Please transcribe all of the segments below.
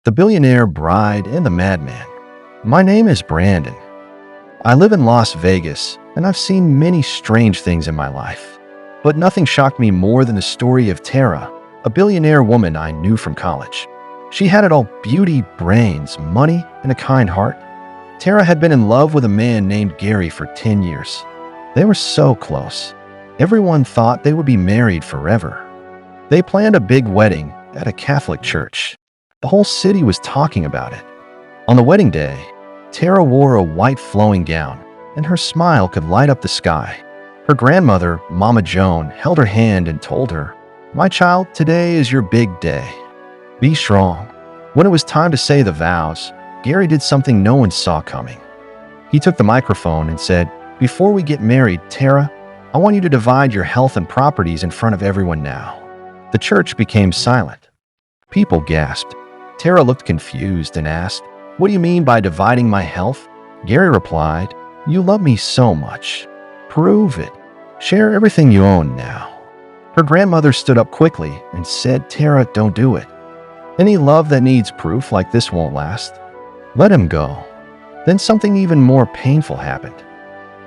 The Billionaire, Bride, and the Madman. My name is Brandon. I live in Las Vegas, and I've seen many strange things in my life. But nothing shocked me more than the story of Tara, a billionaire woman I knew from college. She had it all: beauty, brains, money, and a kind heart. Tara had been in love with a man named Gary for 10 years. They were so close. Everyone thought they would be married forever. They planned a big wedding at a Catholic church. The whole city was talking about it. On the wedding day, Tara wore a white flowing gown, and her smile could light up the sky. Her grandmother, Mama Joan, held her hand and told her, "My child, today is your big day. Be strong." When it was time to say the vows, Gary did something no one saw coming. He took the microphone and said, "Before we get married, Tara, I want you to divide your health and properties in front of everyone now." The church became silent. People gasped. Tara looked confused and asked, "What do you mean by dividing my health?" Gary replied, "You love me so much. Prove it. Share everything you own now." Her grandmother stood up quickly and said, "Tara, don't do it. Any love that needs proof like this won't last. Let him go." Then something even more painful happened.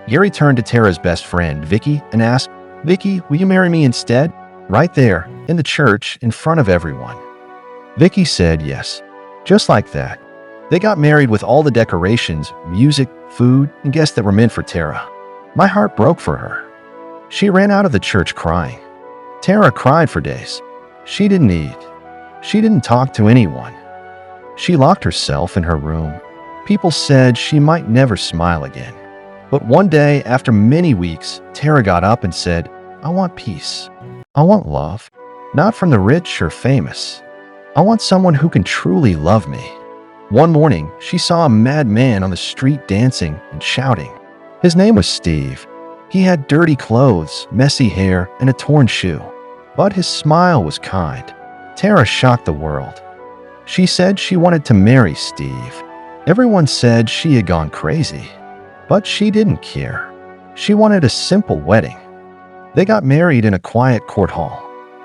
Gary turned to Tara's best friend, Vicky, and asked, "Vicky, will you marry me instead?" Right there, in the church, in front of everyone. Vicky said yes. Just like that. They got married with all the decorations, music, food, and guests that were meant for Tara. My heart broke for her. She ran out of the church crying. Tara cried for days. She didn't eat. She didn't talk to anyone. She locked herself in her room. People said she might never smile again. But one day, after many weeks, Tara got up and said, "I want peace. I want love. Not from the rich or famous. I want someone who can truly love me." One morning, she saw a mad man on the street dancing and shouting. His name was Steve. He had dirty clothes, messy hair, and a torn shoe. But his smile was kind. Tara shocked the world. She said she wanted to marry Steve. Everyone said she had gone crazy. But she didn't care. She wanted a simple wedding. They got married in a quiet court hall.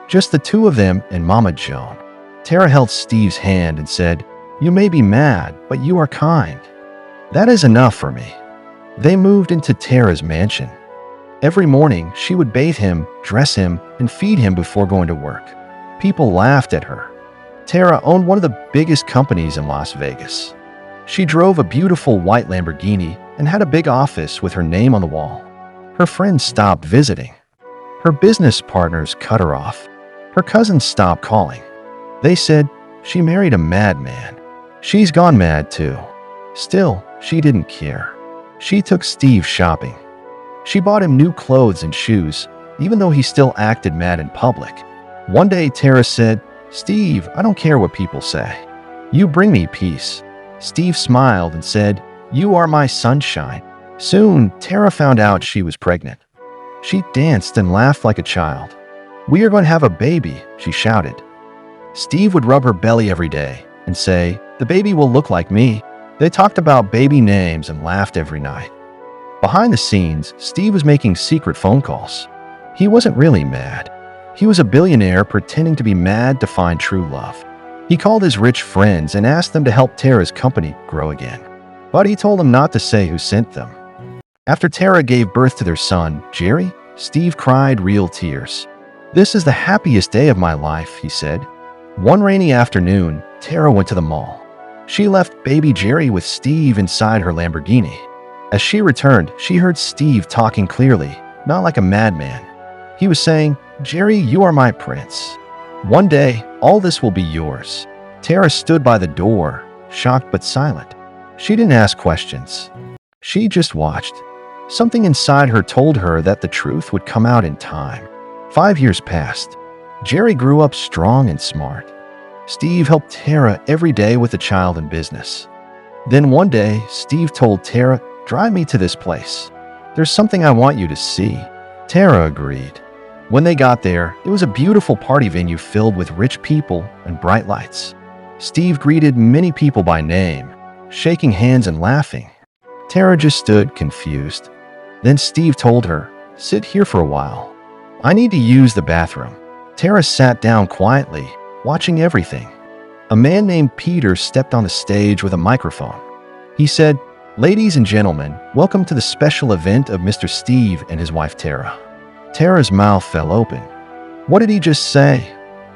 Just the two of them and Mama Joan. Tara held Steve's hand and said, "You may be mad, but you are kind. That is enough for me." They moved into Tara's mansion. Every morning, she would bathe him, dress him, and feed him before going to work. People laughed at her. Tara owned one of the biggest companies in Las Vegas. She drove a beautiful white Lamborghini and had a big office with her name on the wall. Her friends stopped visiting. Her business partners cut her off. Her cousins stopped calling. They said, "She married a madman. She's gone mad too." Still, she didn't care. She took Steve shopping. She bought him new clothes and shoes, even though he still acted mad in public. One day, Tara said, "Steve, I don't care what people say. You bring me peace." Steve smiled and said, "You are my sunshine." Soon, Tara found out she was pregnant. She danced and laughed like a child. "We are going to have a baby," she shouted. Steve would rub her belly every day and say, "The baby will look like me." They talked about baby names and laughed every night. Behind the scenes, Steve was making secret phone calls. He wasn't really mad. He was a billionaire pretending to be mad to find true love. He called his rich friends and asked them to help Tara's company grow again. But he told them not to say who sent them. After Tara gave birth to their son, Jerry, Steve cried real tears. "This is the happiest day of my life," he said. One rainy afternoon, Tara went to the mall. She left baby Jerry with Steve inside her Lamborghini. As she returned, she heard Steve talking clearly, not like a madman. He was saying, "Jerry, you are my prince. One day, all this will be yours." Tara stood by the door, shocked but silent. She didn't ask questions. She just watched. Something inside her told her that the truth would come out in time. 5 years passed. Jerry grew up strong and smart. Steve helped Tara every day with the child and business. Then one day, Steve told Tara, "Drive me to this place. There's something I want you to see." Tara agreed. When they got there, it was a beautiful party venue filled with rich people and bright lights. Steve greeted many people by name, shaking hands and laughing. Tara just stood confused. Then Steve told her, "Sit here for a while. I need to use the bathroom." Tara sat down quietly, watching everything. A man named Peter stepped on the stage with a microphone. He said, "Ladies and gentlemen, welcome to the special event of Mr. Steve and his wife Tara." Tara's mouth fell open. "What did he just say?"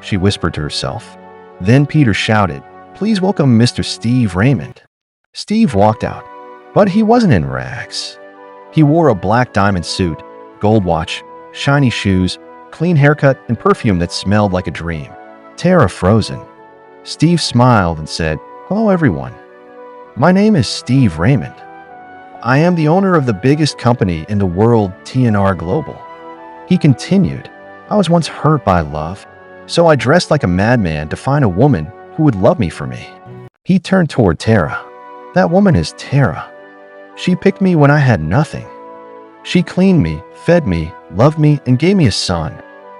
she whispered to herself. Then Peter shouted, "Please welcome Mr. Steve Raymond." Steve walked out, but he wasn't in rags. He wore a black diamond suit, gold watch, shiny shoes, clean haircut, and perfume that smelled like a dream. Tara frozen. Steve smiled and said, "Hello everyone. My name is Steve Raymond. I am the owner of the biggest company in the world, TNR Global." He continued, "I was once hurt by love, so I dressed like a madman to find a woman who would love me for me." He turned toward Tara. "That woman is Tara. She picked me when I had nothing. She cleaned me, fed me, loved me, and gave me a son."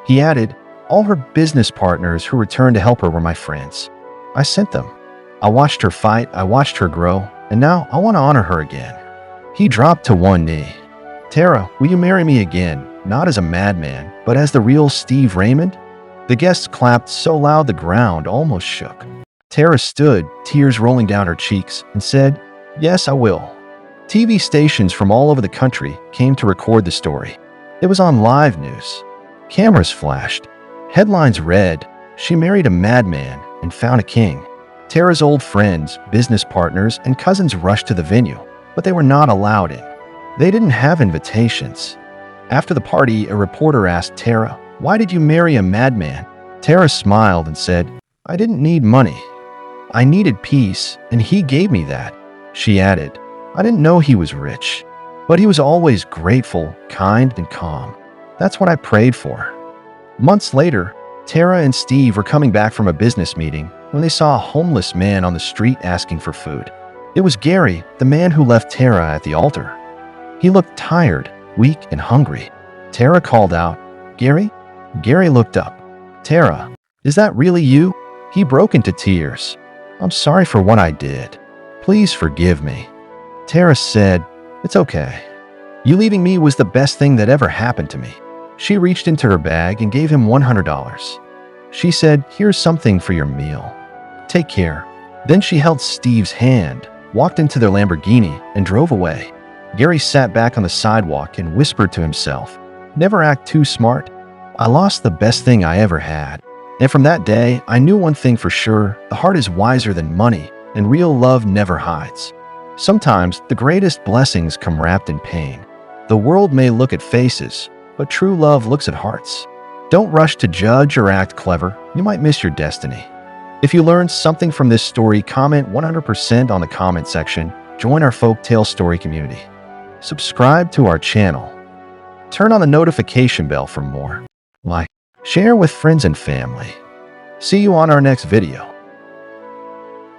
He added, "All her business partners who returned to help her were my friends. I sent them. I watched her fight, I watched her grow, and now I want to honor her again." He dropped to one knee. "Tara, will you marry me again, not as a madman, but as the real Steve Raymond?" The guests clapped so loud the ground almost shook. Tara stood, tears rolling down her cheeks, and said, "Yes, I will." TV stations from all over the country came to record the story. It was on live news. Cameras flashed. Headlines read, "She married a madman and found a king." Tara's old friends, business partners, and cousins rushed to the venue, but they were not allowed in. They didn't have invitations. After the party, a reporter asked Tara, "Why did you marry a madman?" Tara smiled and said, "I didn't need money. I needed peace, and he gave me that." She added, "I didn't know he was rich, but he was always grateful, kind, and calm. That's what I prayed for." Months later, Tara and Steve were coming back from a business meeting when they saw a homeless man on the street asking for food. It was Gary, the man who left Tara at the altar. He looked tired, weak, and hungry. Tara called out, "Gary?" Gary looked up. "Tara, is that really you?" He broke into tears. "I'm sorry for what I did. Please forgive me." Tara said, "It's okay. You leaving me was the best thing that ever happened to me." She reached into her bag and gave him $100. She said, "Here's something for your meal. Take care." Then she held Steve's hand, walked into their Lamborghini, and drove away. Gary sat back on the sidewalk and whispered to himself, "Never act too smart. I lost the best thing I ever had." And from that day, I knew one thing for sure: the heart is wiser than money, and real love never hides. Sometimes the greatest blessings come wrapped in pain. The world may look at faces, but true love looks at hearts. Don't rush to judge or act clever. You might miss your destiny. If you learned something from this story, comment 100% on the comment section. Join our folktale story community. Subscribe to our channel. Turn on the notification bell for more. Like, share with friends and family. See you on our next video.